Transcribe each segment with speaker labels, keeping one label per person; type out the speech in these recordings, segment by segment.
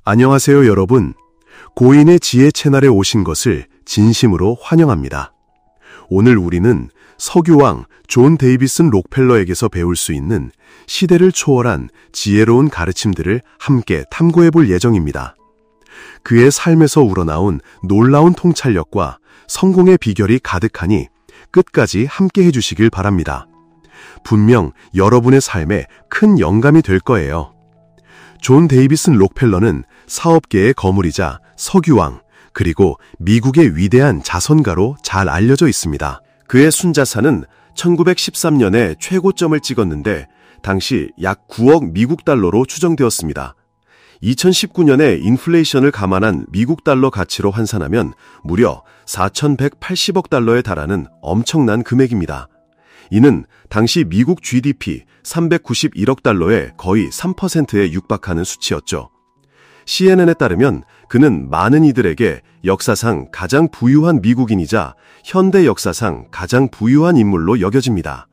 Speaker 1: 안녕하세요, 여러분. 고인의 지혜 채널에 오신 것을 진심으로 환영합니다. 오늘 우리는 석유왕 존 데이비슨 록펠러에게서 배울 수 있는 시대를 초월한 지혜로운 가르침들을 함께 탐구해 볼 예정입니다. 그의 삶에서 우러나온 놀라운 통찰력과 성공의 비결이 가득하니 끝까지 함께 해주시길 바랍니다. 분명 여러분의 삶에 큰 영감이 될 거예요. 존 데이비슨 록펠러는 사업계의 거물이자 석유왕, 그리고 미국의 위대한 자선가로 잘 알려져 있습니다. 그의 순자산은 1913년에 최고점을 찍었는데 당시 약 9억 미국 달러로 추정되었습니다. 2019년에 인플레이션을 감안한 미국 달러 가치로 환산하면 무려 4,180억 달러에 달하는 엄청난 금액입니다. 이는 당시 미국 GDP 391억 달러의 거의 3%에 육박하는 수치였죠. CNN에 따르면 그는 많은 이들에게 역사상 가장 부유한 미국인이자 현대 역사상 가장 부유한 인물로 여겨집니다.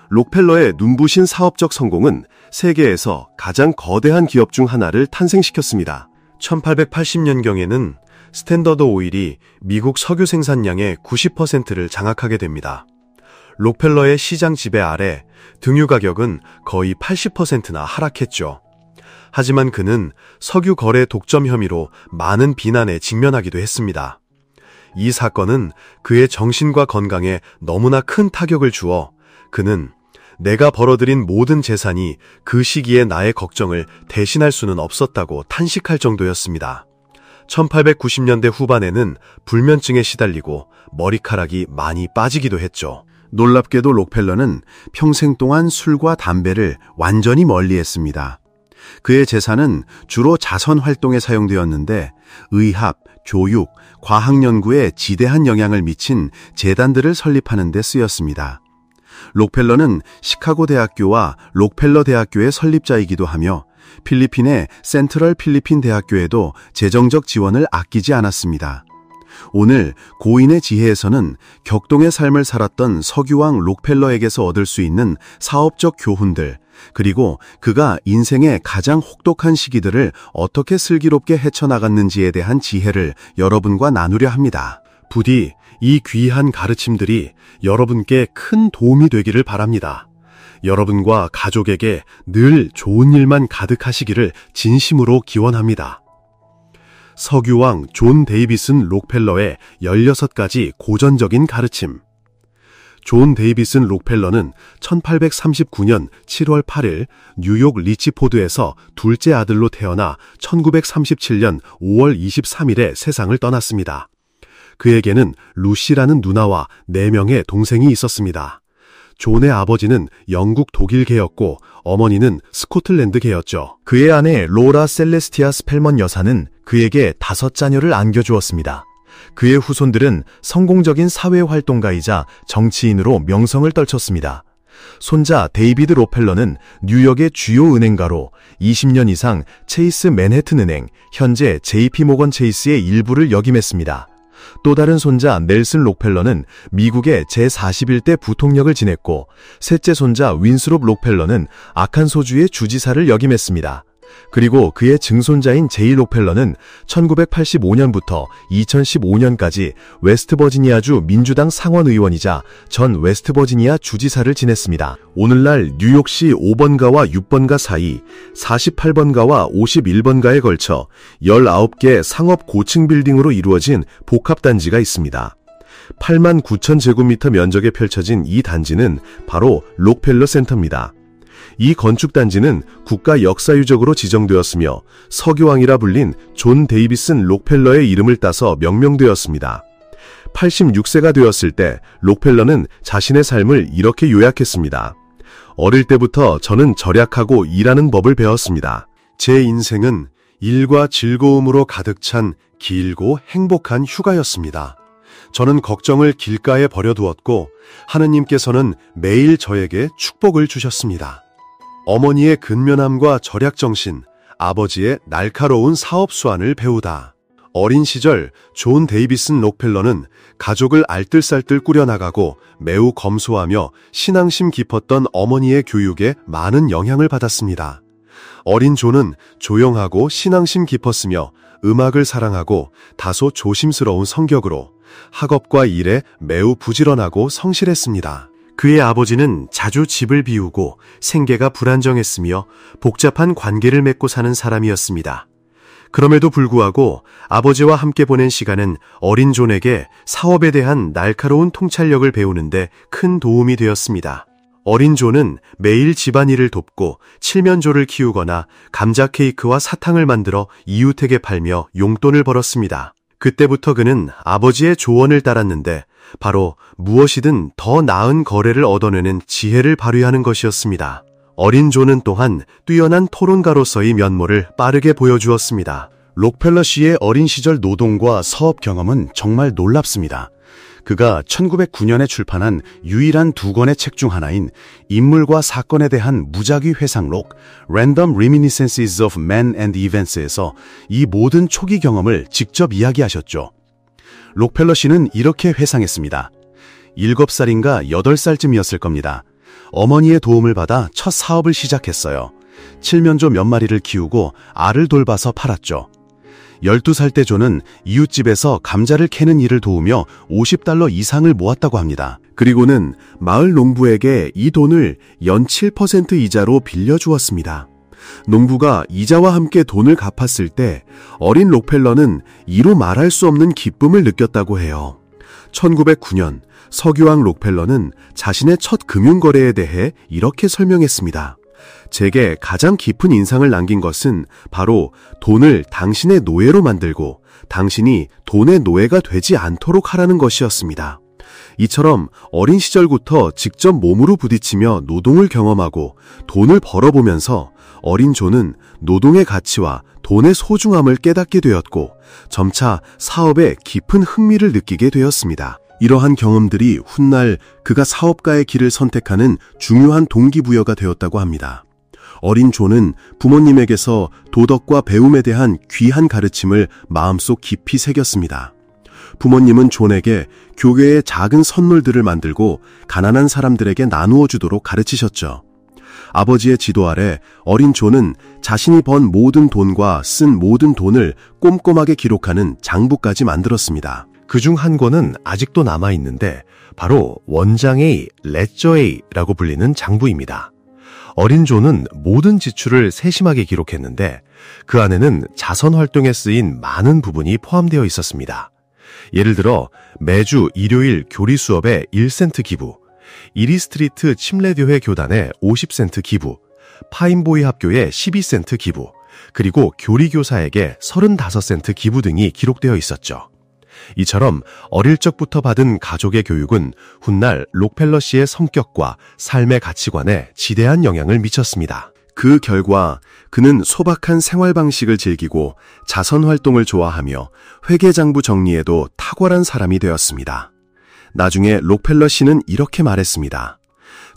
Speaker 1: 록펠러의 눈부신 사업적 성공은 세계에서 가장 거대한 기업 중 하나를 탄생시켰습니다. 1880년경에는 스탠더드 오일이 미국 석유 생산량의 90%를 장악하게 됩니다. 록펠러의 시장 지배 아래 등유 가격은 거의 80%나 하락했죠. 하지만 그는 석유 거래 독점 혐의로 많은 비난에 직면하기도 했습니다. 이 사건은 그의 정신과 건강에 너무나 큰 타격을 주어 그는 내가 벌어들인 모든 재산이 그 시기에 나의 걱정을 대신할 수는 없었다고 탄식할 정도였습니다. 1890년대 후반에는 불면증에 시달리고 머리카락이 많이 빠지기도 했죠.
Speaker 2: 놀랍게도 록펠러는 평생 동안 술과 담배를 완전히 멀리했습니다. 그의 재산은 주로 자선 활동에 사용되었는데 의학, 교육, 과학 연구에 지대한 영향을 미친 재단들을 설립하는 데 쓰였습니다. 록펠러는 시카고 대학교와 록펠러 대학교의 설립자이기도 하며 필리핀의 센트럴 필리핀 대학교에도 재정적 지원을 아끼지 않았습니다. 오늘 고인의 지혜에서는 격동의 삶을 살았던 석유왕 록펠러에게서 얻을 수 있는 사업적 교훈들, 그리고 그가 인생의 가장 혹독한 시기들을 어떻게 슬기롭게 헤쳐나갔는지에 대한 지혜를 여러분과 나누려 합니다.
Speaker 1: 부디 이 귀한 가르침들이 여러분께 큰 도움이 되기를 바랍니다. 여러분과 가족에게 늘 좋은 일만 가득하시기를 진심으로 기원합니다. 석유왕 존 데이비슨 록펠러의 16가지 고전적인 가르침. 존 데이비슨 록펠러는 1839년 7월 8일 뉴욕 리치포드에서 둘째 아들로 태어나 1937년 5월 23일에 세상을 떠났습니다. 그에게는 루시라는 누나와 4명의 동생이 있었습니다. 존의 아버지는 영국 독일계였고 어머니는 스코틀랜드계였죠.
Speaker 3: 그의 아내 로라 셀레스티아 스펠먼 여사는 그에게 5자녀를 안겨주었습니다. 그의 후손들은 성공적인 사회활동가이자 정치인으로 명성을 떨쳤습니다. 손자 데이비드 록펠러는 뉴욕의 주요 은행가로 20년 이상 체이스 맨해튼 은행, 현재 JP모건 체이스의 일부를 역임했습니다. 또 다른 손자 넬슨 록펠러는 미국의 제41대 부통령을 지냈고 셋째 손자 윈스롭 록펠러는 아칸소주의 주지사를 역임했습니다. 그리고 그의 증손자인 제이 록펠러는 1985년부터 2015년까지 웨스트버지니아주 민주당 상원의원이자 전 웨스트버지니아 주지사를 지냈습니다.
Speaker 1: 오늘날 뉴욕시 5번가와 6번가 사이 48번가와 51번가에 걸쳐 19개 상업 고층 빌딩으로 이루어진 복합단지가 있습니다. 8만 9천 제곱미터 면적에 펼쳐진 이 단지는 바로 록펠러 센터입니다. 이 건축단지는 국가 역사유적으로 지정되었으며 석유왕이라 불린 존 데이비슨 록펠러의 이름을 따서 명명되었습니다. 86세가 되었을 때 록펠러는 자신의 삶을 이렇게 요약했습니다. 어릴 때부터 저는 절약하고 일하는 법을 배웠습니다. 제 인생은 일과 즐거움으로 가득 찬 길고 행복한 휴가였습니다. 저는 걱정을 길가에 버려두었고 하느님께서는 매일 저에게 축복을 주셨습니다. 어머니의 근면함과 절약정신, 아버지의 날카로운 사업 수완을 배우다. 어린 시절 존 데이비슨 록펠러는 가족을 알뜰살뜰 꾸려나가고 매우 검소하며 신앙심 깊었던 어머니의 교육에 많은 영향을 받았습니다. 어린 존은 조용하고 신앙심 깊었으며 음악을 사랑하고 다소 조심스러운 성격으로 학업과 일에 매우 부지런하고 성실했습니다. 그의 아버지는 자주 집을 비우고 생계가 불안정했으며 복잡한 관계를 맺고 사는 사람이었습니다. 그럼에도 불구하고 아버지와 함께 보낸 시간은 어린 존에게 사업에 대한 날카로운 통찰력을 배우는데 큰 도움이 되었습니다. 어린 존은 매일 집안일을 돕고 칠면조를 키우거나 감자 케이크와 사탕을 만들어 이웃에게 팔며 용돈을 벌었습니다. 그때부터 그는 아버지의 조언을 따랐는데 바로 무엇이든 더 나은 거래를 얻어내는 지혜를 발휘하는 것이었습니다. 어린 존은 또한 뛰어난 토론가로서의 면모를 빠르게 보여주었습니다.
Speaker 2: 록펠러 씨의 어린 시절 노동과 사업 경험은 정말 놀랍습니다. 그가 1909년에 출판한 유일한 2권의 책 중 하나인 인물과 사건에 대한 무작위 회상록 Random Reminiscences of Men and Events에서 이 모든 초기 경험을 직접 이야기하셨죠. 록펠러 씨는 이렇게 회상했습니다. 7살인가 8살쯤이었을 겁니다. 어머니의 도움을 받아 첫 사업을 시작했어요. 칠면조 몇 마리를 키우고 알을 돌봐서 팔았죠. 12살 때 존은 이웃집에서 감자를 캐는 일을 도우며 $50 이상을 모았다고 합니다.
Speaker 1: 그리고는 마을 농부에게 이 돈을 연 7% 이자로 빌려주었습니다. 농부가 이자와 함께 돈을 갚았을 때 어린 록펠러는 이루 말할 수 없는 기쁨을 느꼈다고 해요. 1909년 석유왕 록펠러는 자신의 첫 금융거래에 대해 이렇게 설명했습니다. 제게 가장 깊은 인상을 남긴 것은 바로 돈을 당신의 노예로 만들고 당신이 돈의 노예가 되지 않도록 하라는 것이었습니다. 이처럼 어린 시절부터 직접 몸으로 부딪히며 노동을 경험하고 돈을 벌어보면서 어린 존은 노동의 가치와 돈의 소중함을 깨닫게 되었고 점차 사업에 깊은 흥미를 느끼게 되었습니다. 이러한 경험들이 훗날 그가 사업가의 길을 선택하는 중요한 동기부여가 되었다고 합니다. 어린 존은 부모님에게서 도덕과 배움에 대한 귀한 가르침을 마음속 깊이 새겼습니다. 부모님은 존에게 교회의 작은 선물들을 만들고 가난한 사람들에게 나누어 주도록 가르치셨죠. 아버지의 지도 아래 어린 존은 자신이 번 모든 돈과 쓴 모든 돈을 꼼꼼하게 기록하는 장부까지 만들었습니다.
Speaker 3: 그중 한 권은 아직도 남아있는데 바로 원장의 레저에이라고 불리는 장부입니다. 어린 존은 모든 지출을 세심하게 기록했는데 그 안에는 자선 활동에 쓰인 많은 부분이 포함되어 있었습니다. 예를 들어 매주 일요일 교리 수업에 1센트 기부, 이리 스트리트 침례교회 교단에 50센트 기부, 파인보이 학교에 12센트 기부, 그리고 교리교사에게 35센트 기부 등이 기록되어 있었죠. 이처럼 어릴 적부터 받은 가족의 교육은 훗날 록펠러 씨의 성격과 삶의 가치관에 지대한 영향을 미쳤습니다.
Speaker 1: 그 결과 그는 소박한 생활 방식을 즐기고 자선 활동을 좋아하며 회계장부 정리에도 탁월한 사람이 되었습니다. 나중에 록펠러 씨는 이렇게 말했습니다.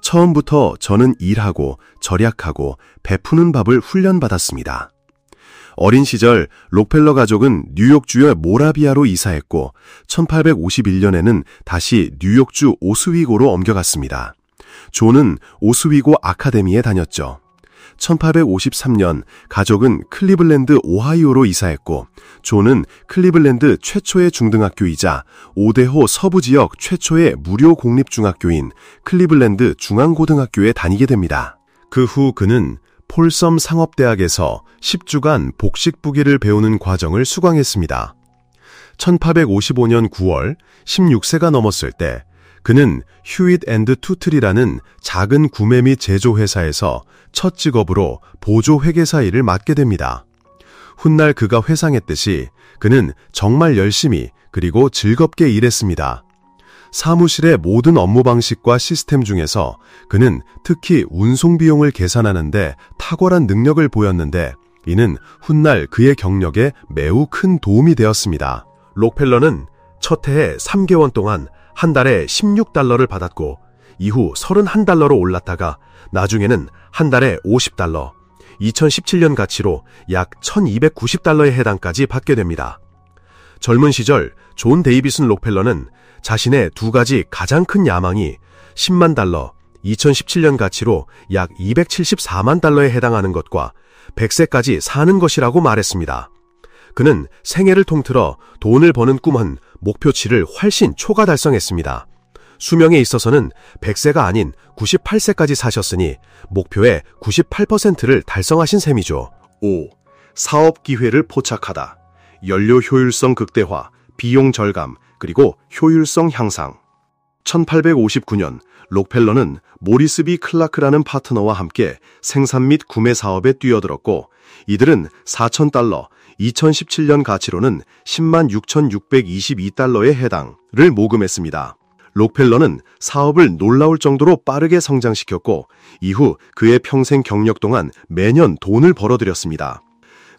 Speaker 1: 처음부터 저는 일하고 절약하고 베푸는 법을 훈련받았습니다. 어린 시절 록펠러 가족은 뉴욕주의 모라비아로 이사했고 1851년에는 다시 뉴욕주 오스위고로 옮겨갔습니다. 존은 오스위고 아카데미에 다녔죠. 1853년 가족은 클리블랜드 오하이오로 이사했고 존은 클리블랜드 최초의 중등학교이자 오데호 서부지역 최초의 무료 공립중학교인 클리블랜드 중앙고등학교에 다니게 됩니다. 그 후 그는 폴섬 상업대학에서 10주간 복식부기를 배우는 과정을 수강했습니다. 1855년 9월 16세가 넘었을 때 그는 휴잇 앤드 투틀이라는 작은 구매 및 제조 회사에서 첫 직업으로 보조 회계사 일을 맡게 됩니다. 훗날 그가 회상했듯이 그는 정말 열심히 그리고 즐겁게 일했습니다. 사무실의 모든 업무 방식과 시스템 중에서 그는 특히 운송 비용을 계산하는데 탁월한 능력을 보였는데 이는 훗날 그의 경력에 매우 큰 도움이 되었습니다. 록펠러는 첫 해에 3개월 동안 한 달에 $16를 받았고 이후 $31로 올랐다가 나중에는 한 달에 $50, 2017년 가치로 약 $1290에 해당까지 받게 됩니다. 젊은 시절 존 데이비슨 록펠러는 자신의 두 가지 가장 큰 야망이 $10만, 2017년 가치로 약 $274만 해당하는 것과 100세까지 사는 것이라고 말했습니다. 그는 생애를 통틀어 돈을 버는 꿈은 목표치를 훨씬 초과 달성했습니다. 수명에 있어서는 100세가 아닌 98세까지 사셨으니 목표의 98%를 달성하신 셈이죠. 5. 사업 기회를 포착하다. 연료 효율성 극대화, 비용 절감, 그리고 효율성 향상. 1859년 록펠러는 모리스 B 클라크라는 파트너와 함께 생산 및 구매 사업에 뛰어들었고 이들은 $4,000, 2017년 가치로는 106,622달러에 해당을 모금했습니다. 록펠러는 사업을 놀라울 정도로 빠르게 성장시켰고 이후 그의 평생 경력 동안 매년 돈을 벌어들였습니다.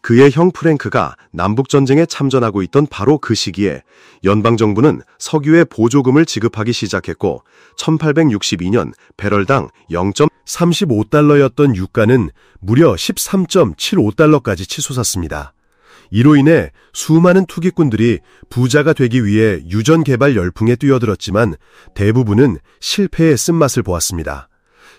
Speaker 1: 그의 형 프랭크가 남북전쟁에 참전하고 있던 바로 그 시기에 연방정부는 석유의 보조금을 지급하기 시작했고 1862년 배럴당 0.35달러였던 유가는 무려 13.75달러까지 치솟았습니다. 이로 인해 수많은 투기꾼들이 부자가 되기 위해 유전개발 열풍에 뛰어들었지만 대부분은 실패의 쓴맛을 보았습니다.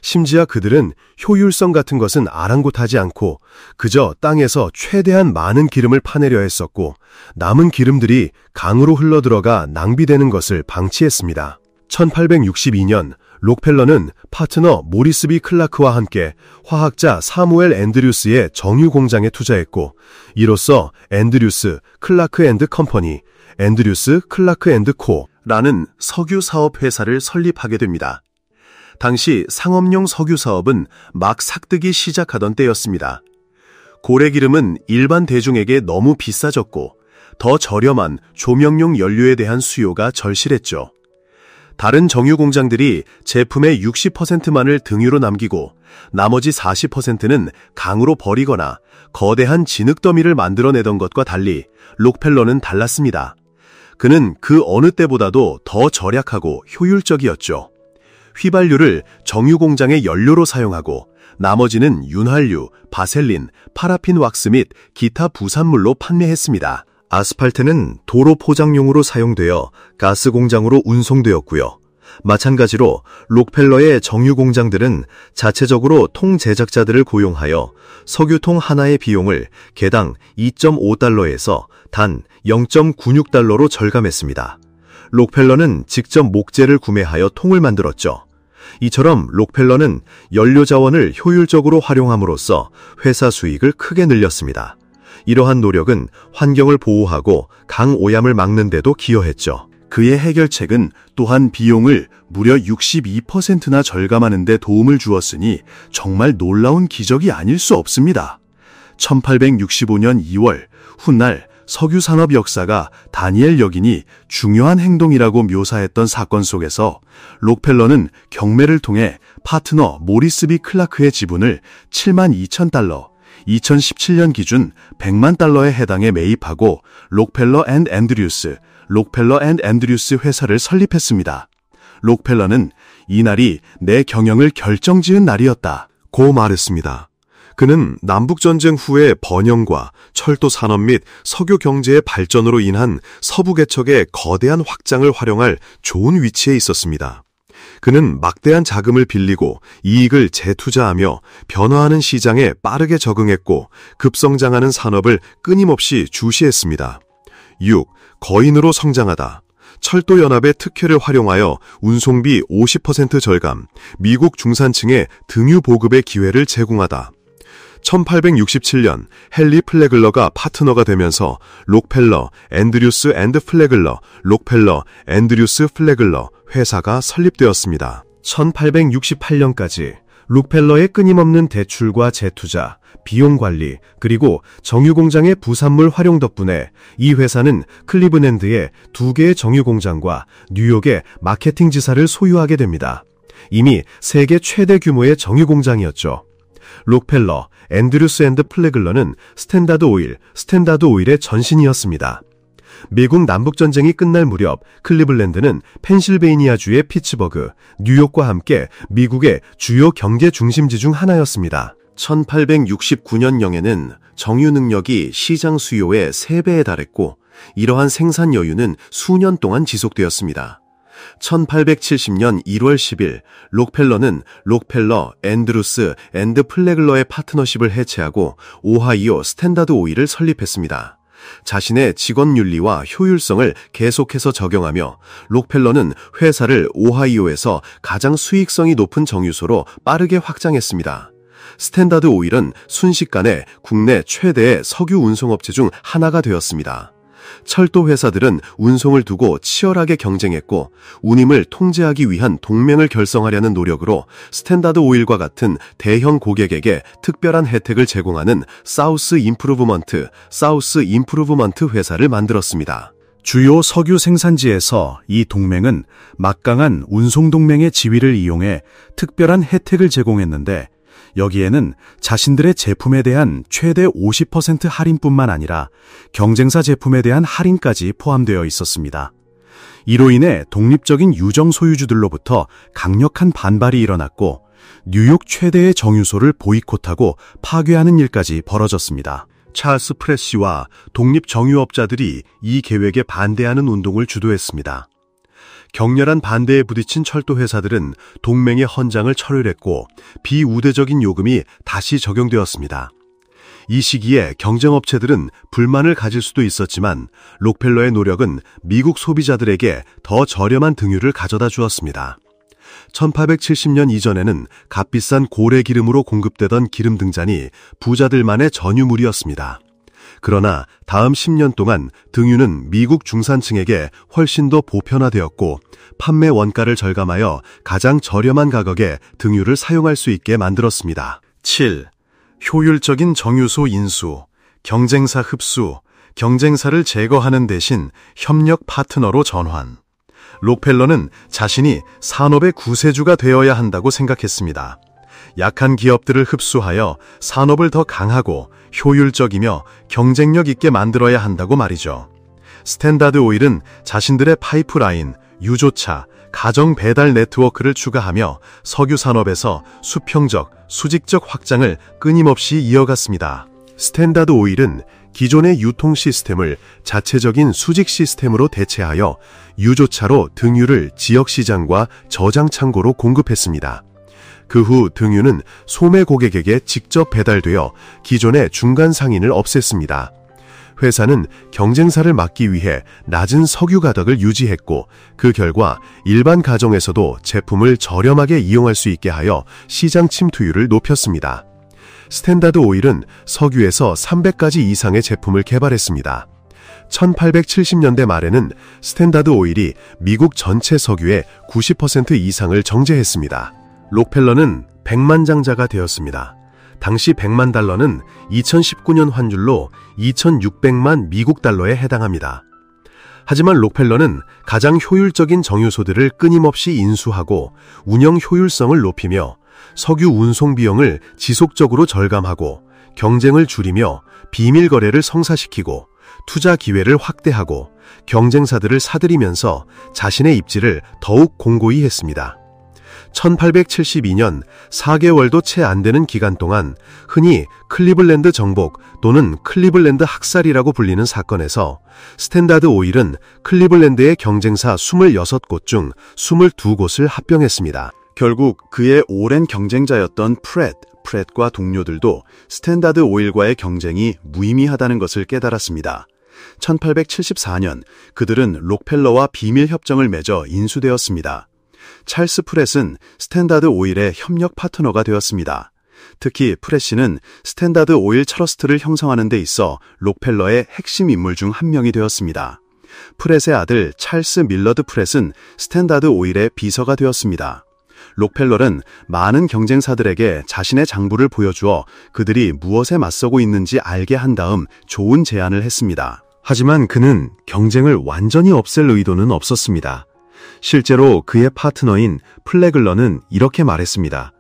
Speaker 1: 심지어 그들은 효율성 같은 것은 아랑곳하지 않고 그저 땅에서 최대한 많은 기름을 파내려 했었고 남은 기름들이 강으로 흘러들어가 낭비되는 것을 방치했습니다. 1862년 록펠러는 파트너 모리스 B 클라크와 함께 화학자 사무엘 앤드류스의 정유 공장에 투자했고 이로써 앤드류스 클라크 앤드 컴퍼니, 앤드류스 클라크 앤드 코라는 석유 사업 회사를 설립하게 됩니다. 당시 상업용 석유 사업은 막 삭뜨기 시작하던 때였습니다. 고래기름은 일반 대중에게 너무 비싸졌고 더 저렴한 조명용 연료에 대한 수요가 절실했죠. 다른 정유 공장들이 제품의 60%만을 등유로 남기고 나머지 40%는 강으로 버리거나 거대한 진흙더미를 만들어내던 것과 달리 록펠러는 달랐습니다. 그는 그 어느 때보다도 더 절약하고 효율적이었죠. 휘발유를 정유 공장의 연료로 사용하고 나머지는 윤활유, 바셀린, 파라핀 왁스 및 기타 부산물로 판매했습니다.
Speaker 3: 아스팔트는 도로 포장용으로 사용되어 가스 공장으로 운송되었고요. 마찬가지로 록펠러의 정유 공장들은 자체적으로 통 제작자들을 고용하여 석유통 하나의 비용을 개당 2.5달러에서 단 0.96달러로 절감했습니다. 록펠러는 직접 목재를 구매하여 통을 만들었죠. 이처럼 록펠러는 연료 자원을 효율적으로 활용함으로써 회사 수익을 크게 늘렸습니다. 이러한 노력은 환경을 보호하고 강오염을 막는 데도 기여했죠.
Speaker 1: 그의 해결책은 또한 비용을 무려 62%나 절감하는 데 도움을 주었으니 정말 놀라운 기적이 아닐 수 없습니다. 1865년 2월 훗날 석유산업 역사가 다니엘 여긴이 중요한 행동이라고 묘사했던 사건 속에서 록펠러는 경매를 통해 파트너 모리스 B 클라크의 지분을 72,000달러, 2017년 기준 100만 달러에 해당해 매입하고 록펠러 앤 앤드류스 회사를 설립했습니다. 록펠러는 이날이 내 경영을 결정지은 날이었다 고 말했습니다. 그는 남북전쟁 후의 번영과 철도 산업 및 석유 경제의 발전으로 인한 서부 개척의 거대한 확장을 활용할 좋은 위치에 있었습니다. 그는 막대한 자금을 빌리고 이익을 재투자하며 변화하는 시장에 빠르게 적응했고 급성장하는 산업을 끊임없이 주시했습니다. 6. 거인으로 성장하다. 철도연합의 특혜를 활용하여 운송비 50% 절감, 미국 중산층의 등유 보급의 기회를 제공하다. 1867년 헨리 플래글러가 파트너가 되면서 록펠러, 앤드류스 앤드 플래글러, 록펠러, 앤드류스 플래글러 회사가 설립되었습니다. 1868년까지 록펠러의 끊임없는 대출과 재투자, 비용 관리, 그리고 정유공장의 부산물 활용 덕분에 이 회사는 클리브랜드의 2개의 정유공장과 뉴욕의 마케팅 지사를 소유하게 됩니다. 이미 세계 최대 규모의 정유공장이었죠. 록펠러, 앤드류스 앤드 플래글러는 스탠다드 오일의 전신이었습니다. 미국 남북전쟁이 끝날 무렵 클리블랜드는 펜실베이니아주의 피츠버그, 뉴욕과 함께 미국의 주요 경제 중심지 중 하나였습니다. 1869년경에는 정유 능력이 시장 수요의 3배에 달했고 이러한 생산 여유는 수년 동안 지속되었습니다.
Speaker 2: 1870년 1월 10일 록펠러는 록펠러, 앤드루스 앤드 플래글러의 파트너십을 해체하고 오하이오 스탠다드 오일을 설립했습니다. 자신의 직원 윤리와 효율성을 계속해서 적용하며 록펠러는 회사를 오하이오에서 가장 수익성이 높은 정유소로 빠르게 확장했습니다. 스탠다드 오일은 순식간에 국내 최대의 석유 운송업체 중 하나가 되었습니다. 철도 회사들은 운송을 두고 치열하게 경쟁했고 운임을 통제하기 위한 동맹을 결성하려는 노력으로 스탠다드 오일과 같은 대형 고객에게 특별한 혜택을 제공하는 사우스 임프루브먼트 회사를 만들었습니다.
Speaker 3: 주요 석유 생산지에서 이 동맹은 막강한 운송동맹의 지위를 이용해 특별한 혜택을 제공했는데 여기에는 자신들의 제품에 대한 최대 50% 할인뿐만 아니라 경쟁사 제품에 대한 할인까지 포함되어 있었습니다. 이로 인해 독립적인 유정 소유주들로부터 강력한 반발이 일어났고 뉴욕 최대의 정유소를 보이콧하고 파괴하는 일까지 벌어졌습니다.
Speaker 2: 찰스 프레시와 독립 정유업자들이 이 계획에 반대하는 운동을 주도했습니다. 격렬한 반대에 부딪힌 철도 회사들은 동맹의 헌장을 철회했고 비우대적인 요금이 다시 적용되었습니다. 이 시기에 경쟁업체들은 불만을 가질 수도 있었지만 록펠러의 노력은 미국 소비자들에게 더 저렴한 등유를 가져다 주었습니다. 1870년 이전에는 값비싼 고래 기름으로 공급되던 기름 등잔이 부자들만의 전유물이었습니다. 그러나 다음 10년 동안 등유는 미국 중산층에게 훨씬 더 보편화되었고 판매 원가를 절감하여 가장 저렴한 가격에 등유를 사용할 수 있게 만들었습니다.
Speaker 3: 7. 효율적인 정유소 인수, 경쟁사 흡수, 경쟁사를 제거하는 대신 협력 파트너로 전환. 록펠러는 자신이 산업의 구세주가 되어야 한다고 생각했습니다. 약한 기업들을 흡수하여 산업을 더 강하고 효율적이며 경쟁력 있게 만들어야 한다고 말이죠. 스탠다드 오일은 자신들의 파이프라인, 유조차, 가정 배달 네트워크를 추가하며 석유 산업에서 수평적, 수직적 확장을 끊임없이 이어갔습니다.
Speaker 1: 스탠다드 오일은 기존의 유통 시스템을 자체적인 수직 시스템으로 대체하여 유조차로 등유를 지역 시장과 저장 창고로 공급했습니다. 그 후 등유는 소매 고객에게 직접 배달되어 기존의 중간 상인을 없앴습니다. 회사는 경쟁사를 막기 위해 낮은 석유 가격을 유지했고 그 결과 일반 가정에서도 제품을 저렴하게 이용할 수 있게 하여 시장 침투율을 높였습니다. 스탠다드 오일은 석유에서 300가지 이상의 제품을 개발했습니다. 1870년대 말에는 스탠다드 오일이 미국 전체 석유의 90% 이상을 정제했습니다. 록펠러는 백만장자가 되었습니다. 당시 100만 달러는 2019년 환율로 2,600만 미국 달러에 해당합니다. 하지만 록펠러는 가장 효율적인 정유소들을 끊임없이 인수하고 운영 효율성을 높이며 석유 운송 비용을 지속적으로 절감하고 경쟁을 줄이며 비밀 거래를 성사시키고 투자 기회를 확대하고 경쟁사들을 사들이면서 자신의 입지를 더욱 공고히 했습니다. 1872년 4개월도 채 안 되는 기간 동안 흔히 클리블랜드 정복 또는 클리블랜드 학살이라고 불리는 사건에서 스탠다드 오일은 클리블랜드의 경쟁사 26곳 중 22곳을 합병했습니다.
Speaker 2: 결국 그의 오랜 경쟁자였던 프렛과 동료들도 스탠다드 오일과의 경쟁이 무의미하다는 것을 깨달았습니다. 1874년 그들은 록펠러와 비밀 협정을 맺어 인수되었습니다. 찰스 프렛은 스탠다드 오일의 협력 파트너가 되었습니다. 특히 프렛씨는 스탠다드 오일 트러스트를 형성하는 데 있어 록펠러의 핵심 인물 중 한 명이 되었습니다. 프렛의 아들 찰스 밀러드 프렛은 스탠다드 오일의 비서가 되었습니다. 록펠러는 많은 경쟁사들에게 자신의 장부를 보여주어 그들이 무엇에 맞서고 있는지 알게 한 다음 좋은 제안을 했습니다.
Speaker 1: 하지만 그는 경쟁을 완전히 없앨 의도는 없었습니다. 실제로 그의 파트너인 플래글러는 이렇게 말했습니다.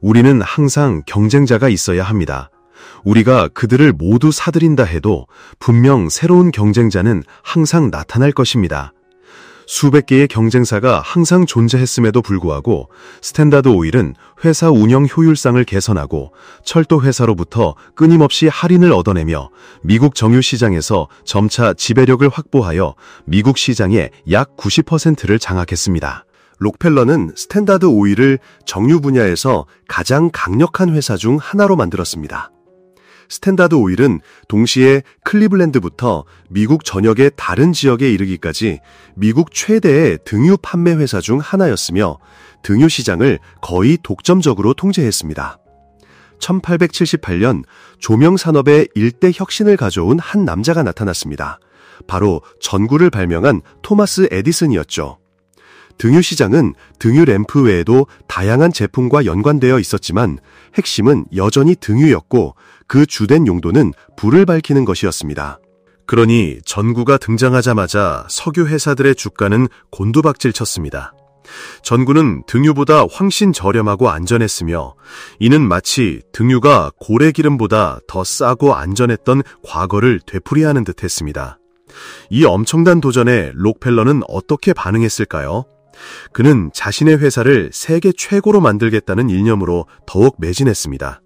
Speaker 1: 우리는 항상 경쟁자가 있어야 합니다. 우리가 그들을 모두 사들인다 해도 분명 새로운 경쟁자는 항상 나타날 것입니다. 수백 개의 경쟁사가 항상 존재했음에도 불구하고 스탠다드 오일은 회사 운영 효율성을 개선하고 철도 회사로부터 끊임없이 할인을 얻어내며 미국 정유 시장에서 점차 지배력을 확보하여 미국 시장의 약 90%를 장악했습니다. 록펠러는 스탠다드 오일을 정유 분야에서 가장 강력한 회사 중 하나로 만들었습니다. 스탠다드 오일은 동시에 클리블랜드부터 미국 전역의 다른 지역에 이르기까지 미국 최대의 등유 판매 회사 중 하나였으며 등유 시장을 거의 독점적으로 통제했습니다. 1878년 조명 산업에 일대 혁신을 가져온 한 남자가 나타났습니다. 바로 전구를 발명한 토마스 에디슨이었죠. 등유 시장은 등유 램프 외에도 다양한 제품과 연관되어 있었지만 핵심은 여전히 등유였고 그 주된 용도는 불을 밝히는 것이었습니다. 그러니 전구가 등장하자마자 석유 회사들의 주가는 곤두박질 쳤습니다. 전구는 등유보다 훨씬 저렴하고 안전했으며 이는 마치 등유가 고래기름보다 더 싸고 안전했던 과거를 되풀이하는 듯했습니다. 이 엄청난 도전에 록펠러는 어떻게 반응했을까요? 그는 자신의 회사를 세계 최고로 만들겠다는 일념으로 더욱 매진했습니다.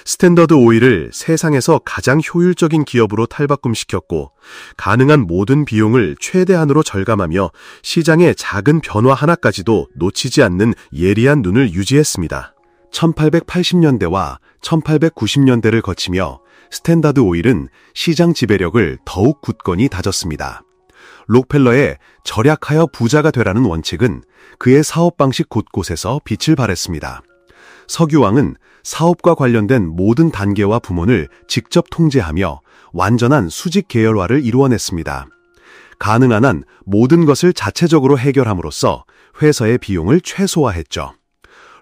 Speaker 1: 스탠더드 오일을 세상에서 가장 효율적인 기업으로 탈바꿈시켰고 가능한 모든 비용을 최대한으로 절감하며 시장의 작은 변화 하나까지도 놓치지 않는 예리한 눈을 유지했습니다. 1880년대와 1890년대를 거치며 스탠다드 오일은 시장 지배력을 더욱 굳건히 다졌습니다. 록펠러의 절약하여 부자가 되라는 원칙은 그의 사업 방식 곳곳에서 빛을 발했습니다. 석유왕은 사업과 관련된 모든 단계와 부문을 직접 통제하며 완전한 수직 계열화를 이루어냈습니다. 가능한 한 모든 것을 자체적으로 해결함으로써 회사의 비용을 최소화했죠.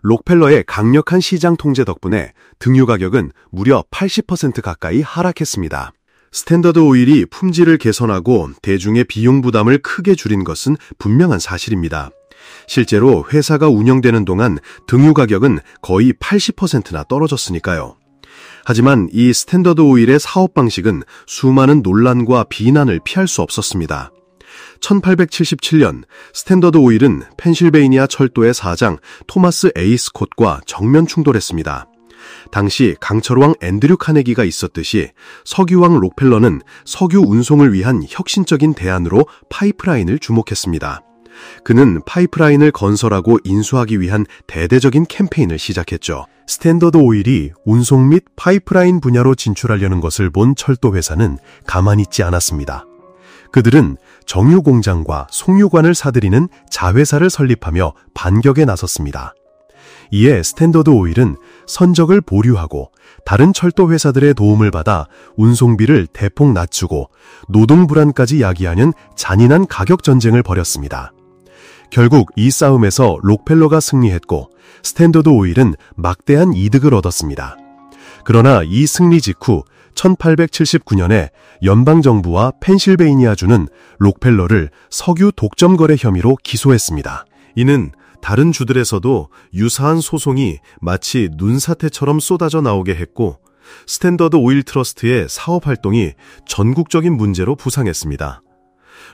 Speaker 1: 록펠러의 강력한 시장 통제 덕분에 등유 가격은 무려 80% 가까이 하락했습니다. 스탠더드 오일이 품질을 개선하고 대중의 비용 부담을 크게 줄인 것은 분명한 사실입니다. 실제로 회사가 운영되는 동안 등유 가격은 거의 80%나 떨어졌으니까요. 하지만 이 스탠더드 오일의 사업 방식은 수많은 논란과 비난을 피할 수 없었습니다. 1877년 스탠더드 오일은 펜실베이니아 철도의 사장 토마스 A. 스콧과 정면 충돌했습니다. 당시 강철왕 앤드류 카네기가 있었듯이 석유왕 록펠러는 석유 운송을 위한 혁신적인 대안으로 파이프라인을 주목했습니다. 그는 파이프라인을 건설하고 인수하기 위한 대대적인 캠페인을 시작했죠. 스탠더드 오일이 운송 및 파이프라인 분야로 진출하려는 것을 본 철도 회사는 가만히 있지 않았습니다. 그들은 정유 공장과 송유관을 사들이는 자회사를 설립하며 반격에 나섰습니다. 이에 스탠더드 오일은 선적을 보류하고 다른 철도 회사들의 도움을 받아 운송비를 대폭 낮추고 노동 불안까지 야기하는 잔인한 가격 전쟁을 벌였습니다. 결국 이 싸움에서 록펠러가 승리했고 스탠더드 오일은 막대한 이득을 얻었습니다. 그러나 이 승리 직후 1879년에 연방정부와 펜실베이니아주는 록펠러를 석유 독점 거래 혐의로 기소했습니다. 이는 다른 주들에서도 유사한 소송이 마치 눈사태처럼 쏟아져 나오게 했고 스탠더드 오일 트러스트의 사업 활동이 전국적인 문제로 부상했습니다.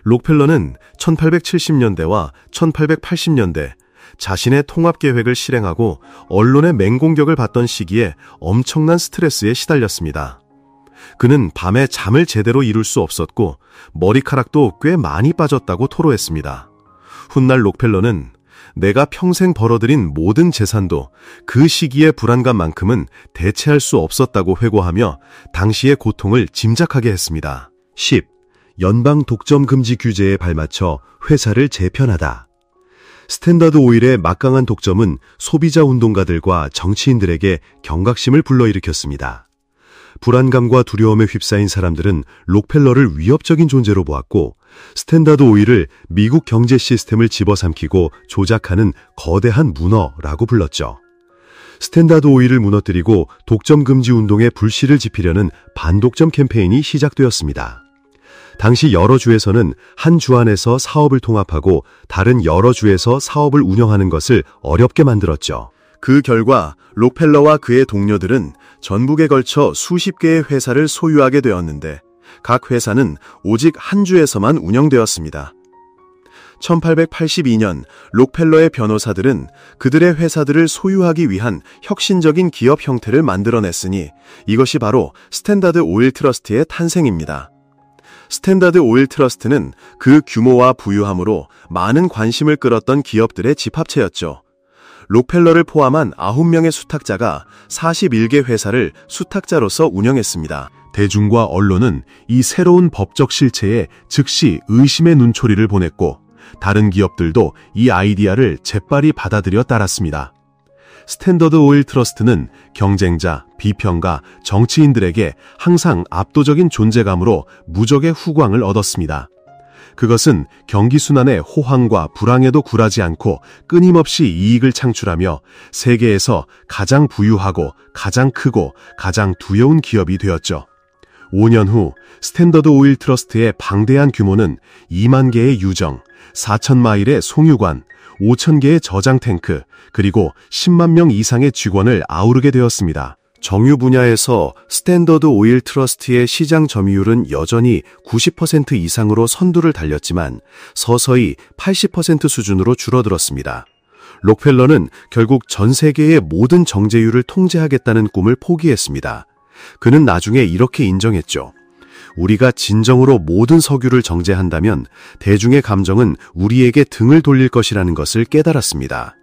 Speaker 1: 록펠러는 1870년대와 1880년대 자신의 통합 계획을 실행하고 언론의 맹공격을 받던 시기에 엄청난 스트레스에 시달렸습니다. 그는 밤에 잠을 제대로 이룰 수 없었고 머리카락도 꽤 많이 빠졌다고 토로했습니다. 훗날 록펠러는 내가 평생 벌어들인 모든 재산도 그 시기의 불안감만큼은 대체할 수 없었다고 회고하며 당시의 고통을 짐작하게 했습니다. 10. 연방 독점 금지 규제에 발맞춰 회사를 재편하다. 스탠더드 오일의 막강한 독점은 소비자 운동가들과 정치인들에게 경각심을 불러일으켰습니다. 불안감과 두려움에 휩싸인 사람들은 록펠러를 위협적인 존재로 보았고 스탠더드 오일을 미국 경제 시스템을 집어삼키고 조작하는 거대한 문어라고 불렀죠. 스탠더드 오일을 무너뜨리고 독점 금지 운동에 불씨를 지피려는 반독점 캠페인이 시작되었습니다. 당시 여러 주에서는 한 주 안에서 사업을 통합하고 다른 여러 주에서 사업을 운영하는 것을 어렵게 만들었죠. 그 결과 록펠러와 그의 동료들은 전국에 걸쳐 수십 개의 회사를 소유하게 되었는데 각 회사는 오직 한 주에서만 운영되었습니다. 1882년 록펠러의 변호사들은 그들의 회사들을 소유하기 위한 혁신적인 기업 형태를 만들어냈으니 이것이 바로 스탠다드 오일 트러스트의 탄생입니다. 스탠다드 오일 트러스트는 그 규모와 부유함으로 많은 관심을 끌었던 기업들의 집합체였죠. 록펠러를 포함한 9명의 수탁자가 41개 회사를 수탁자로서 운영했습니다.
Speaker 3: 대중과 언론은 이 새로운 법적 실체에 즉시 의심의 눈초리를 보냈고 다른 기업들도 이 아이디어를 재빨리 받아들여 따랐습니다. 스탠더드 오일 트러스트는 경쟁자, 비평가, 정치인들에게 항상 압도적인 존재감으로 무적의 후광을 얻었습니다. 그것은 경기순환의 호황과 불황에도 굴하지 않고 끊임없이 이익을 창출하며 세계에서 가장 부유하고 가장 크고 가장 두려운 기업이 되었죠. 5년 후 스탠더드 오일 트러스트의 방대한 규모는 2만 개의 유정, 4,000마일의 송유관, 5,000개의 저장 탱크, 그리고 10만 명 이상의 직원을 아우르게 되었습니다.
Speaker 1: 정유 분야에서 스탠더드 오일 트러스트의 시장 점유율은 여전히 90% 이상으로 선두를 달렸지만 서서히 80% 수준으로 줄어들었습니다. 록펠러는 결국 전 세계의 모든 정제유를 통제하겠다는 꿈을 포기했습니다. 그는 나중에 이렇게 인정했죠. 우리가 진정으로 모든 석유를 정제한다면 대중의 감정은 우리에게 등을 돌릴 것이라는 것을 깨달았습니다.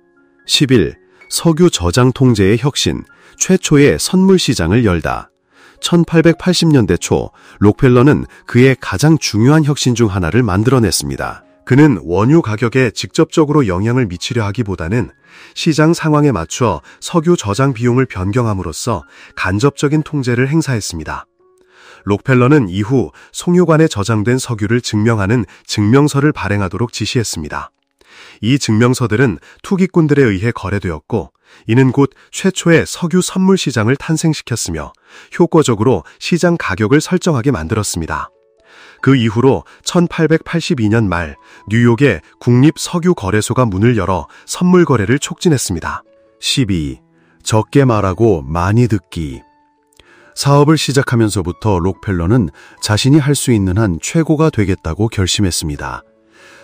Speaker 1: 11. 석유 저장 통제의 혁신, 최초의 선물 시장을 열다. 1880년대 초 록펠러는 그의 가장 중요한 혁신 중 하나를 만들어냈습니다. 그는 원유 가격에 직접적으로 영향을 미치려 하기보다는 시장 상황에 맞춰 석유 저장 비용을 변경함으로써 간접적인 통제를 행사했습니다. 록펠러는 이후 송유관에 저장된 석유를 증명하는 증명서를 발행하도록 지시했습니다. 이 증명서들은 투기꾼들에 의해 거래되었고 이는 곧 최초의 석유 선물 시장을 탄생시켰으며 효과적으로 시장 가격을 설정하게 만들었습니다. 그 이후로 1882년 말 뉴욕의 국립석유거래소가 문을 열어 선물 거래를 촉진했습니다. 12. 적게 말하고 많이 듣기. 사업을 시작하면서부터 록펠러는 자신이 할 수 있는 한 최고가 되겠다고 결심했습니다.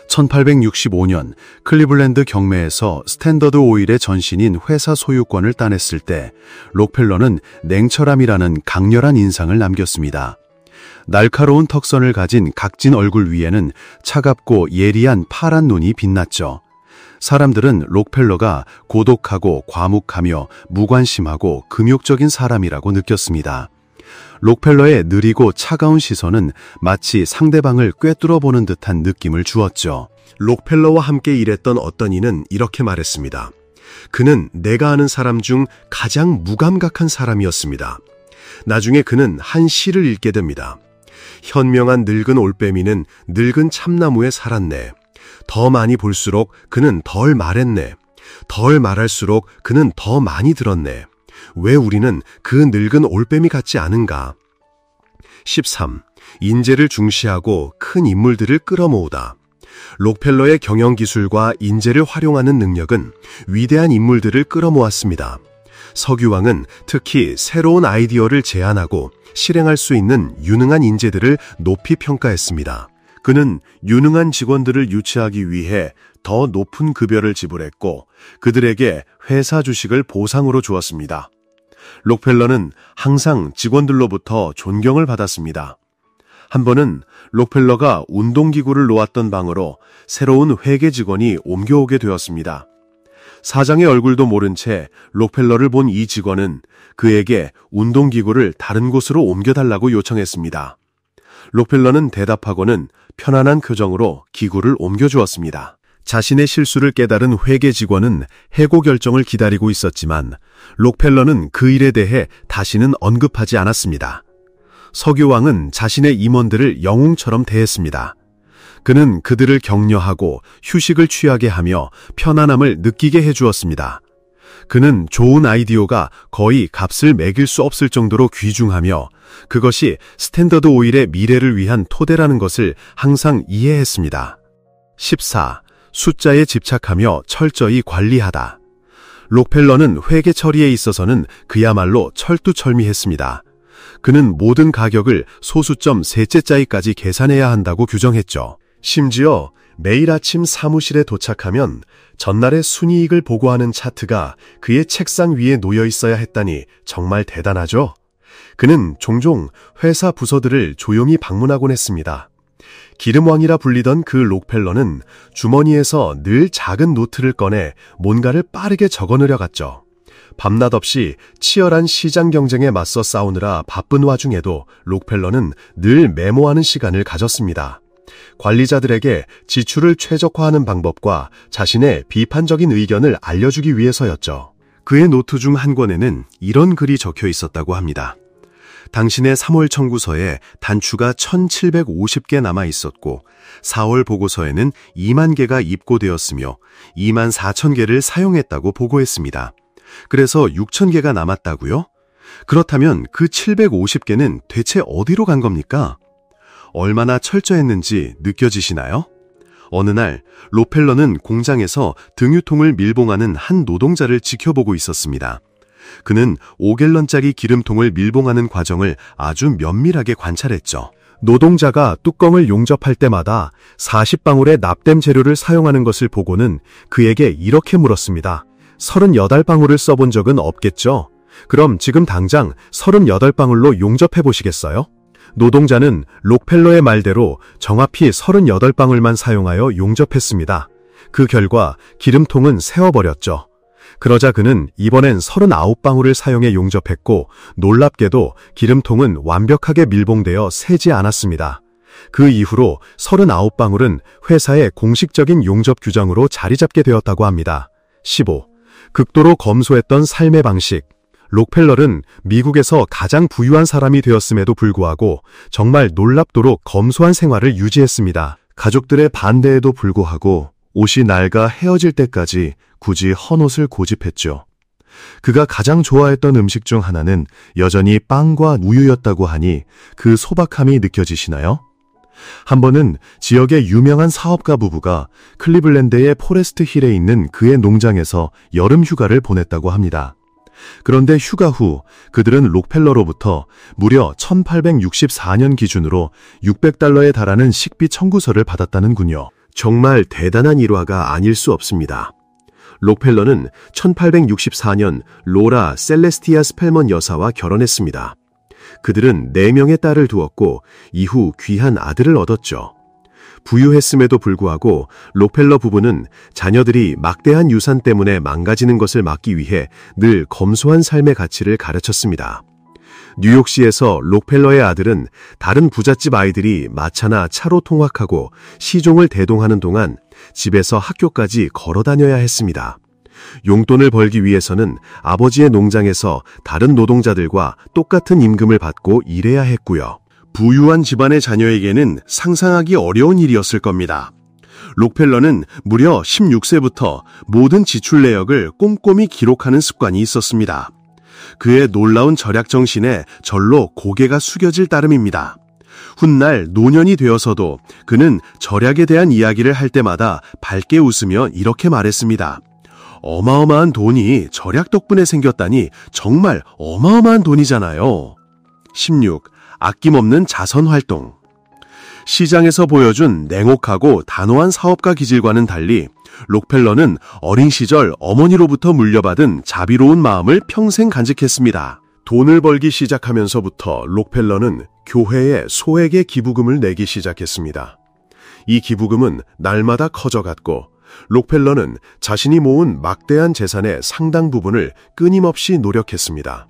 Speaker 1: 1865년 클리블랜드 경매에서 스탠더드 오일의 전신인 회사 소유권을 따냈을 때 록펠러는 냉철함이라는 강렬한 인상을 남겼습니다. 날카로운 턱선을 가진 각진 얼굴 위에는 차갑고 예리한 파란 눈이 빛났죠. 사람들은 록펠러가 고독하고 과묵하며 무관심하고 금욕적인 사람이라고 느꼈습니다. 록펠러의 느리고 차가운 시선은 마치 상대방을 꿰뚫어보는 듯한 느낌을 주었죠. 록펠러와 함께 일했던 어떤 이는 이렇게 말했습니다. 그는 내가 아는 사람 중 가장 무감각한 사람이었습니다. 나중에 그는 한 시를 읽게 됩니다. 현명한 늙은 올빼미는 늙은 참나무에 살았네. 더 많이 볼수록 그는 덜 말했네. 덜 말할수록 그는 더 많이 들었네. 왜 우리는 그 늙은 올빼미 같지 않은가? 13. 인재를 중시하고 큰 인물들을 끌어모으다. 록펠러의 경영기술과 인재를 활용하는 능력은 위대한 인물들을 끌어모았습니다. 석유왕은 특히 새로운 아이디어를 제안하고 실행할 수 있는 유능한 인재들을 높이 평가했습니다. 그는 유능한 직원들을 유치하기 위해 더 높은 급여를 지불했고 그들에게 회사 주식을 보상으로 주었습니다. 록펠러는 항상 직원들로부터 존경을 받았습니다. 한 번은 록펠러가 운동기구를 놓았던 방으로 새로운 회계 직원이 옮겨오게 되었습니다. 사장의 얼굴도 모른 채 록펠러를 본 이 직원은 그에게 운동기구를 다른 곳으로 옮겨달라고 요청했습니다. 록펠러는 대답하고는 편안한 표정으로 기구를 옮겨주었습니다. 자신의 실수를 깨달은 회계 직원은 해고 결정을 기다리고 있었지만 록펠러는 그 일에 대해 다시는 언급하지 않았습니다. 석유왕은 자신의 임원들을 영웅처럼 대했습니다. 그는 그들을 격려하고 휴식을 취하게 하며 편안함을 느끼게 해주었습니다. 그는 좋은 아이디어가 거의 값을 매길 수 없을 정도로 귀중하며 그것이 스탠더드 오일의 미래를 위한 토대라는 것을 항상 이해했습니다. 14. 숫자에 집착하며 철저히 관리하다. 록펠러는 회계 처리에 있어서는 그야말로 철두철미했습니다. 그는 모든 가격을 소수점 셋째 짜이까지 계산해야 한다고 규정했죠. 심지어 매일 아침 사무실에 도착하면 전날의 순이익을 보고하는 차트가 그의 책상 위에 놓여 있어야 했다니 정말 대단하죠? 그는 종종 회사 부서들을 조용히 방문하곤 했습니다. 기름왕이라 불리던 그 록펠러는 주머니에서 늘 작은 노트를 꺼내 뭔가를 빠르게 적어내려 갔죠. 밤낮 없이 치열한 시장 경쟁에 맞서 싸우느라 바쁜 와중에도 록펠러는 늘 메모하는 시간을 가졌습니다. 관리자들에게 지출을 최적화하는 방법과 자신의 비판적인 의견을 알려주기 위해서였죠. 그의 노트 중 한 권에는 이런 글이 적혀 있었다고 합니다. 당신의 3월 청구서에 단추가 1750개 남아 있었고 4월 보고서에는 2만 개가 입고되었으며 2만 4천 개를 사용했다고 보고했습니다. 그래서 6천 개가 남았다고요? 그렇다면 그 750개는 대체 어디로 간 겁니까? 얼마나 철저했는지 느껴지시나요? 어느 날 록펠러는 공장에서 등유통을 밀봉하는 한 노동자를 지켜보고 있었습니다. 그는 5갤런짜리 기름통을 밀봉하는 과정을 아주 면밀하게 관찰했죠. 노동자가 뚜껑을 용접할 때마다 40방울의 납땜 재료를 사용하는 것을 보고는 그에게 이렇게 물었습니다. 38방울을 써본 적은 없겠죠? 그럼 지금 당장 38방울로 용접해 보시겠어요? 노동자는 록펠러의 말대로 정확히 38방울만 사용하여 용접했습니다. 그 결과 기름통은 새어버렸죠. 그러자 그는 이번엔 39방울을 사용해 용접했고 놀랍게도 기름통은 완벽하게 밀봉되어 새지 않았습니다. 그 이후로 39방울은 회사의 공식적인 용접 규정으로 자리 잡게 되었다고 합니다. 15. 극도로 검소했던 삶의 방식. 록펠러는 미국에서 가장 부유한 사람이 되었음에도 불구하고 정말 놀랍도록 검소한 생활을 유지했습니다. 가족들의 반대에도 불구하고 옷이 낡아 헤어질 때까지 굳이 헌옷을 고집했죠. 그가 가장 좋아했던 음식 중 하나는 여전히 빵과 우유였다고 하니 그 소박함이 느껴지시나요? 한 번은 지역의 유명한 사업가 부부가 클리블랜드의 포레스트 힐에 있는 그의 농장에서 여름 휴가를 보냈다고 합니다. 그런데 휴가 후 그들은 록펠러로부터 무려 1864년 기준으로 $600에 달하는 식비 청구서를 받았다는군요. 정말 대단한 일화가 아닐 수 없습니다. 록펠러는 1864년 로라 셀레스티아 스펠먼 여사와 결혼했습니다. 그들은 4명의 딸을 두었고 이후 귀한 아들을 얻었죠. 부유했음에도 불구하고 록펠러 부부는 자녀들이 막대한 유산 때문에 망가지는 것을 막기 위해 늘 검소한 삶의 가치를 가르쳤습니다. 뉴욕시에서 록펠러의 아들은 다른 부잣집 아이들이 마차나 차로 통학하고 시종을 대동하는 동안 집에서 학교까지 걸어 다녀야 했습니다. 용돈을 벌기 위해서는 아버지의 농장에서 다른 노동자들과 똑같은 임금을 받고 일해야 했고요. 부유한 집안의 자녀에게는 상상하기 어려운 일이었을 겁니다. 록펠러는 무려 16세부터 모든 지출 내역을 꼼꼼히 기록하는 습관이 있었습니다. 그의 놀라운 절약 정신에 절로 고개가 숙여질 따름입니다. 훗날 노년이 되어서도 그는 절약에 대한 이야기를 할 때마다 밝게 웃으며 이렇게 말했습니다. 어마어마한 돈이 절약 덕분에 생겼다니 정말 어마어마한 돈이잖아요. 16. 아낌없는 자선활동. 시장에서 보여준 냉혹하고 단호한 사업가 기질과는 달리 록펠러는 어린 시절 어머니로부터 물려받은 자비로운 마음을 평생 간직했습니다. 돈을 벌기 시작하면서부터 록펠러는 교회에 소액의 기부금을 내기 시작했습니다. 이 기부금은 날마다 커져갔고 록펠러는 자신이 모은 막대한 재산의 상당 부분을 끊임없이 노력했습니다.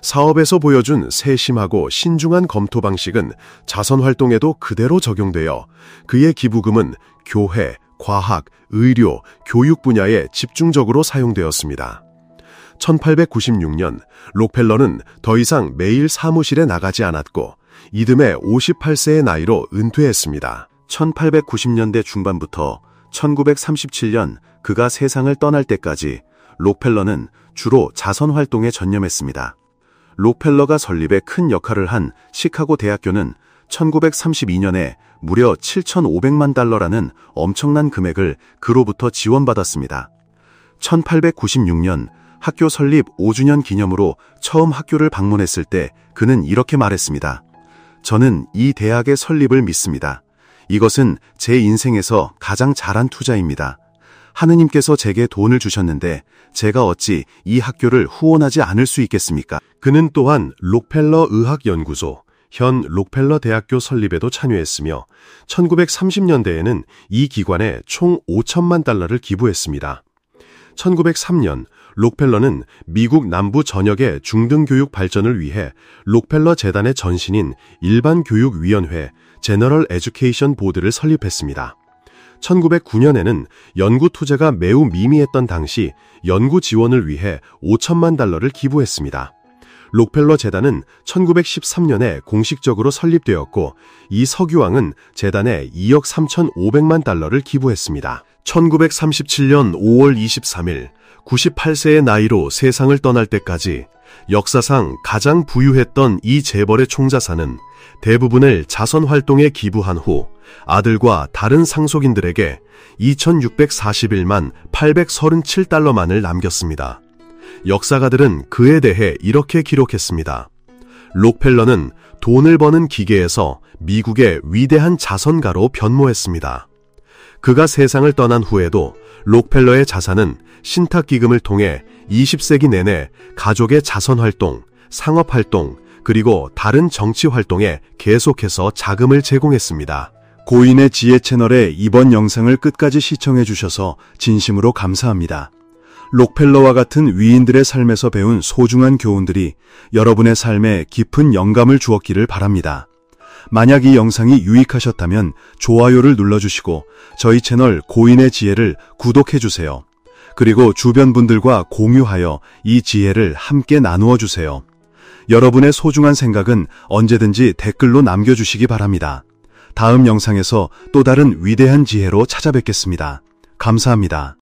Speaker 1: 사업에서 보여준 세심하고 신중한 검토 방식은 자선활동에도 그대로 적용되어 그의 기부금은 교회, 과학, 의료, 교육 분야에 집중적으로 사용되었습니다. 1896년 록펠러는 더 이상 매일 사무실에 나가지 않았고 이듬해 58세의 나이로 은퇴했습니다. 1890년대 중반부터 1937년 그가 세상을 떠날 때까지 록펠러는 주로 자선활동에 전념했습니다. 록펠러가 설립에 큰 역할을 한 시카고 대학교는 1932년에 무려 7,500만 달러라는 엄청난 금액을 그로부터 지원받았습니다. 1896년 학교 설립 5주년 기념으로 처음 학교를 방문했을 때 그는 이렇게 말했습니다. 저는 이 대학의 설립을 믿습니다.
Speaker 2: 이것은 제 인생에서 가장 잘한 투자입니다. 하느님께서 제게 돈을 주셨는데 제가 어찌 이 학교를 후원하지 않을 수 있겠습니까?
Speaker 1: 그는 또한 록펠러 의학연구소, 현 록펠러 대학교 설립에도 참여했으며 1930년대에는 이 기관에 총 5천만 달러를 기부했습니다. 1903년 록펠러는 미국 남부 전역의 중등교육 발전을 위해 록펠러 재단의 전신인 일반교육위원회 제너럴 에듀케이션 보드를 설립했습니다. 1909년에는 연구 투자가 매우 미미했던 당시 연구 지원을 위해 5천만 달러를 기부했습니다. 록펠러 재단은 1913년에 공식적으로 설립되었고 이 석유왕은 재단에 2억 3,500만 달러를 기부했습니다. 1937년 5월 23일 98세의 나이로 세상을 떠날 때까지 역사상 가장 부유했던 이 재벌의 총자산은 대부분을 자선활동에 기부한 후 아들과 다른 상속인들에게 2,641만 837달러만을 남겼습니다. 역사가들은 그에 대해 이렇게 기록했습니다. 록펠러는 돈을 버는 기계에서 미국의 위대한 자선가로 변모했습니다. 그가 세상을 떠난 후에도 록펠러의 자산은 신탁기금을 통해 20세기 내내 가족의 자선활동, 상업활동, 그리고 다른 정치활동에 계속해서 자금을 제공했습니다.
Speaker 2: 고인의 지혜 채널의 이번 영상을 끝까지 시청해 주셔서 진심으로 감사합니다. 록펠러와 같은 위인들의 삶에서 배운 소중한 교훈들이 여러분의 삶에 깊은 영감을 주었기를 바랍니다. 만약 이 영상이 유익하셨다면 좋아요를 눌러주시고 저희 채널 고인의 지혜를 구독해주세요. 그리고 주변 분들과 공유하여 이 지혜를 함께 나누어 주세요. 여러분의 소중한 생각은 언제든지 댓글로 남겨주시기 바랍니다. 다음 영상에서 또 다른 위대한 지혜로 찾아뵙겠습니다. 감사합니다.